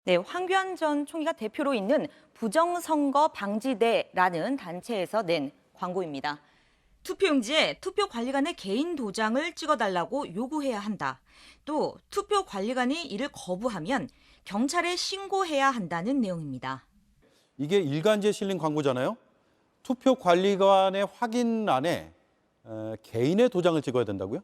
네, 황교안 전 총리가 대표로 있는 부정선거 방지대라는 단체에서 낸 광고입니다. 투표용지에 투표관리관의 개인 도장을 찍어달라고 요구해야 한다. 또 투표관리관이 이를 거부하면 경찰에 신고해야 한다는 내용입니다. 이게 일간지에 실린 광고잖아요. 투표관리관의 확인란에 개인의 도장을 찍어야 된다고요?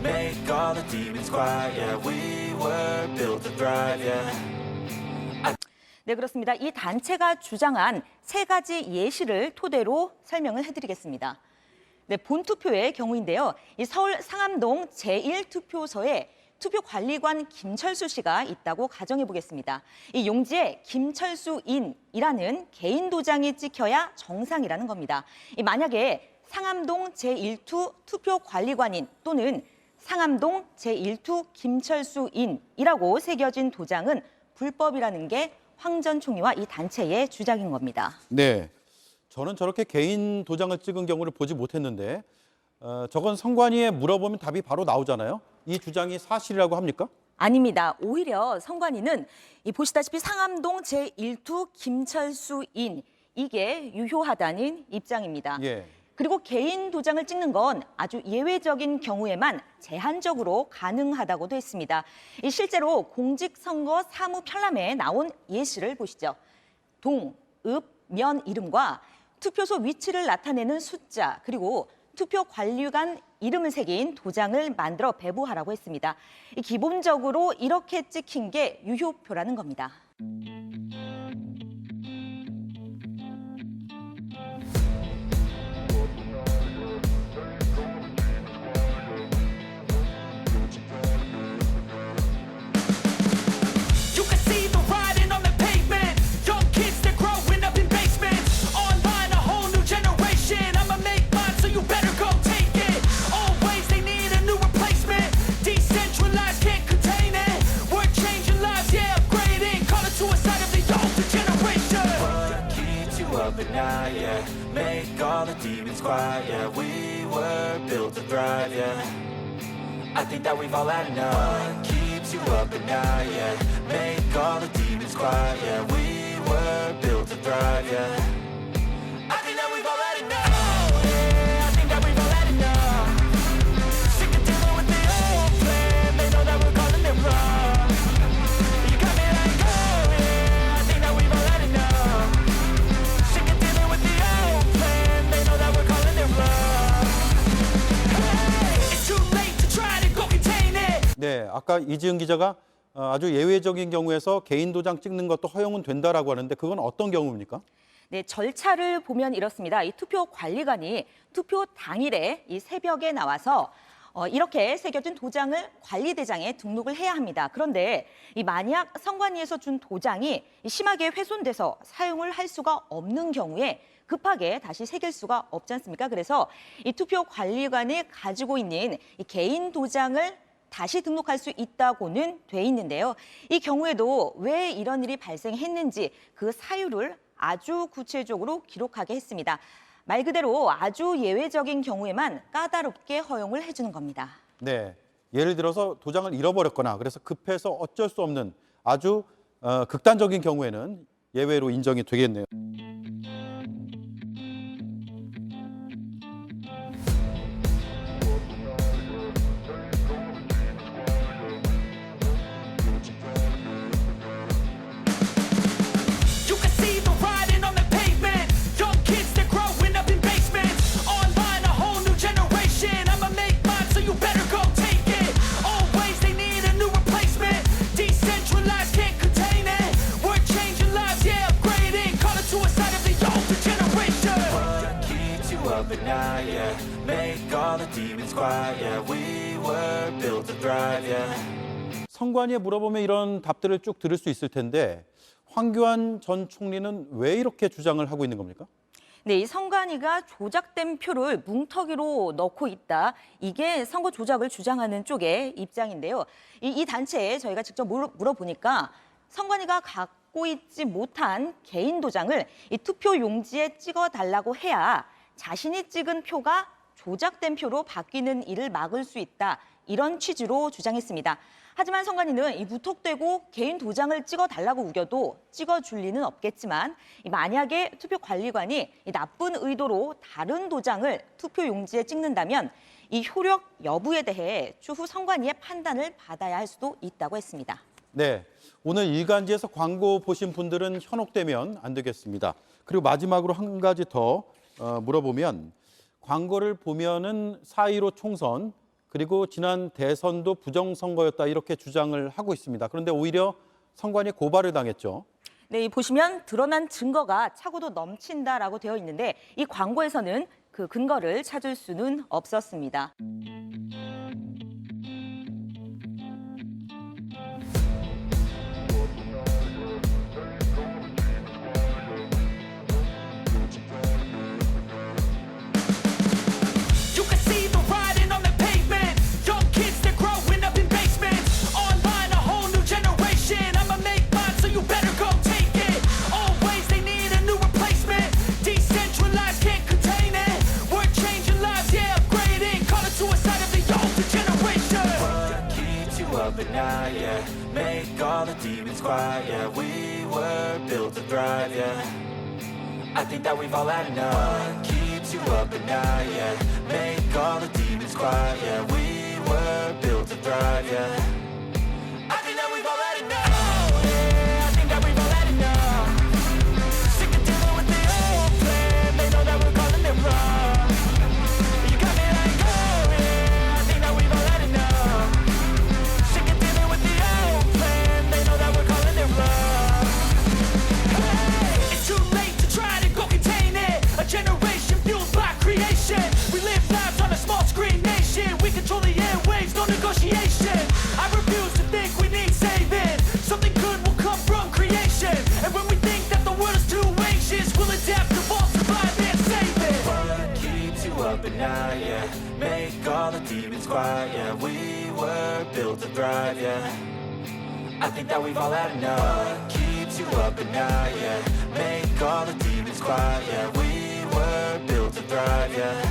Make all the demons quiet. Yeah, we were built to thrive. Yeah. 네, 그렇습니다. 이 단체가 주장한 세 가지 예시를 토대로 설명을 해드리겠습니다. 네, 본투표의 경우인데요. 이 서울 상암동 제1투표소에 투표관리관 김철수 씨가 있다고 가정해 보겠습니다. 이 용지에 김철수인이라는 개인 도장이 찍혀야 정상이라는 겁니다. 만약에 상암동 제1투 투표관리관인 또는 상암동 제1투 김철수인이라고 새겨진 도장은 불법이라는 게 황 전 총리와 이 단체의 주장인 겁니다. 네, 저는 저렇게 개인 도장을 찍은 경우를 보지 못했는데 저건 선관위에 물어보면 답이 바로 나오잖아요. 이 주장이 사실이라고 합니까? 아닙니다. 오히려 선관위는 보시다시피 상암동 제1투 김철수인 이게 유효하다는 입장입니다. 예. 그리고 개인 도장을 찍는 건 아주 예외적인 경우에만 제한적으로 가능하다고도 했습니다. 실제로 공직선거 사무편람회에 나온 예시를 보시죠. 동, 읍, 면 이름과 투표소 위치를 나타내는 숫자 그리고 투표관리관 이름을 새긴 도장을 만들어 배부하라고 했습니다. 기본적으로 이렇게 찍힌 게 유효표라는 겁니다. Yeah, make all the demons quiet. Yeah, we were built to thrive. Yeah, I think that we've all had enough. What keeps you up at night? Yeah, make all the demons quiet. Yeah, we were built to thrive. Yeah, I think that we've all had enough. Yeah, I think that we've all had enough. Sick of dealing with the old plan. They know that we're calling it wrong. You got me like, oh yeah, I think that we've all had enough. 네, 아까 이지은 기자가 아주 예외적인 경우에서 개인 도장 찍는 것도 허용은 된다라고 하는데 그건 어떤 경우입니까? 네, 절차를 보면 이렇습니다. 이 투표관리관이 투표 당일에 이 새벽에 나와서 이렇게 새겨진 도장을 관리대장에 등록을 해야 합니다. 그런데 만약 선관위에서 준 도장이 심하게 훼손돼서 사용을 할 수가 없는 경우에 급하게 다시 새길 수가 없지 않습니까? 그래서 이 투표관리관이 가지고 있는 이 개인 도장을 다시 등록할 수 있다고는 돼 있는데요. 이 경우에도 왜 이런 일이 발생했는지 그 사유를 아주 구체적으로 기록하게 했습니다. 말 그대로 아주 예외적인 경우에만 까다롭게 허용을 해주는 겁니다. 네, 예를 들어서 도장을 잃어버렸거나 그래서 급해서 어쩔 수 없는 아주 극단적인 경우에는 예외로 인정이 되겠네요. Suicide night, yeah. Make all the demons quiet, yeah. We were built to thrive, yeah. 선관위에 물어보면 이런 답들을 쭉 들을 수 있을 텐데 황교안 전 총리는 왜 이렇게 주장을 하고 있는 겁니까? 네, 이 선관위가 조작된 표를 뭉터기로 넣고 있다. 이게 선거 조작을 주장하는 쪽의 입장인데요. 이 단체에 저희가 직접 물어보니까 선관위가 갖고 있지 못한 개인 도장을 이 투표 용지에 찍어달라고 해야 자신이 찍은 표가 조작된 표로 바뀌는 일을 막을 수 있다. 이런 취지로 주장했습니다. 하지만 선관위는 이 무턱대고 개인 도장을 찍어달라고 우겨도 찍어줄 리는 없겠지만 만약에 투표관리관이 이 나쁜 의도로 다른 도장을 투표 용지에 찍는다면 이 효력 여부에 대해 추후 선관위의 판단을 받아야 할 수도 있다고 했습니다. 네, 오늘 일간지에서 광고 보신 분들은 현혹되면 안 되겠습니다. 그리고 마지막으로 한 가지 더 물어보면 광고를 보면은 4.15 총선 그리고 지난 대선도 부정선거였다 이렇게 주장을 하고 있습니다. 그런데 오히려 선관위 고발을 당했죠. 네, 보시면 드러난 증거가 차고도 넘친다라고 되어 있는데 이 광고에서는 그 근거를 찾을 수는 없었습니다. You can see the writing on the pavement. Young kids, they're growing up in basements. Online, a whole new generation. I'ma make mine, so you better go take it. Always, they need a new replacement. Decentralized, can't contain it. We're changing lives, yeah, upgrading. Call it suicide of the older generation. What keeps you up at night, yeah? Make all the demons quiet, yeah. We were built to thrive, yeah. I think that we've all had enough. Keeps you up at night, yeah. Make all the demons quiet, yeah. We were built to thrive, yeah. I think that we've all had enough. Yeah, I think that we've all had enough. Sick of dealing with the old plan. They know that we're calling it wrong. You got me like, oh yeah. I think that we've all had enough. Sick of dealing with the old plan. They know that we're calling it wrong. It's too late to try to go contain it. A generation fueled by creation. We live lives on a small screen nation. We control the airwaves, no negotiation. I refuse to think we need saving. Something good will come from creation. And when we think that the world is too anxious, we'll adapt, evolve, survive, and save it. What keeps you up at night, yeah? Make all the demons quiet, yeah. We were built to thrive, yeah. I think that we've all had enough. Keeps you up at night, yeah. Make all the demons quiet, yeah. We were built to thrive, yeah.